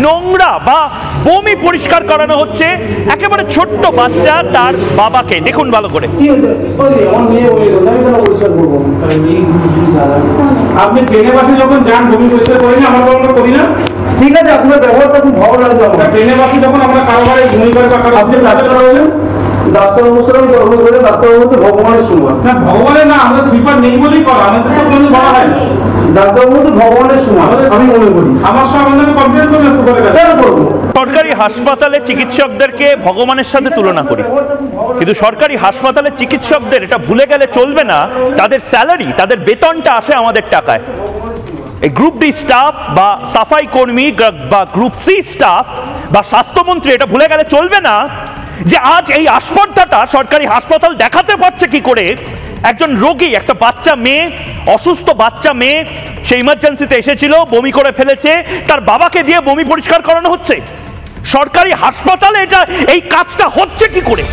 নোংরা বা বমি পরিষ্কার করানো হচ্ছে একেবারে ছোট্ট বাচ্চা তার বাবাকে। দেখুন ভালো করে। আপনি ট্রেনে বাসে যখন যান বমি পরিষ্কার করি না, আমরা করি না? ঠিক আছে, আপনার ব্যবহারটা খুব ভালো লাগবে। আমরা ট্রেনে বাসে যখন আমরা কারোবারে বমি করে আপনি ডাক্তার হলেন, ডাক্তার অনুসারে কর্ম করে ডাক্তারের মধ্যে ভগবানের সমান না, ভগবানের না, আমরা স্লিপার নেই বলেই করা, আমাদের তো কোনো বলা হয় না। ডাক্তারের মধ্যে ভগবানের সমান আমি মনে করি। আমার সঙ্গে আমি কমপ্লেন করলে সুপারে কেন করবো? সরকারি হাসপাতালে চিকিৎসকদেরকে ভগবানের সাথে তুলনা করি, কিন্তু সরকারি হাসপাতালে চিকিৎসকদের এটা ভুলে গেলে চলবে না, তাদের স্যালারি, তাদের বেতনটা আসে আমাদের টাকায়। এই গ্রুপ ডি স্টাফ বা সাফাই কর্মী বা গ্রুপ সি স্টাফ বা স্বাস্থ্যমন্ত্রী এটা ভুলে গেলে চলবে না যে আজ এই আস্পর্ধাটা সরকারি হাসপাতাল দেখাতে পারছে কি করে। একজন রোগী, একটা বাচ্চা মেয়ে, অসুস্থ বাচ্চা মেয়ে, সে ইমার্জেন্সিতে এসেছিল, বমি করে ফেলেছে, তার বাবাকে দিয়ে বমি পরিষ্কার করানো হচ্ছে। সরকারি হাসপাতালে এটা এই কাজটা হচ্ছে কি করে?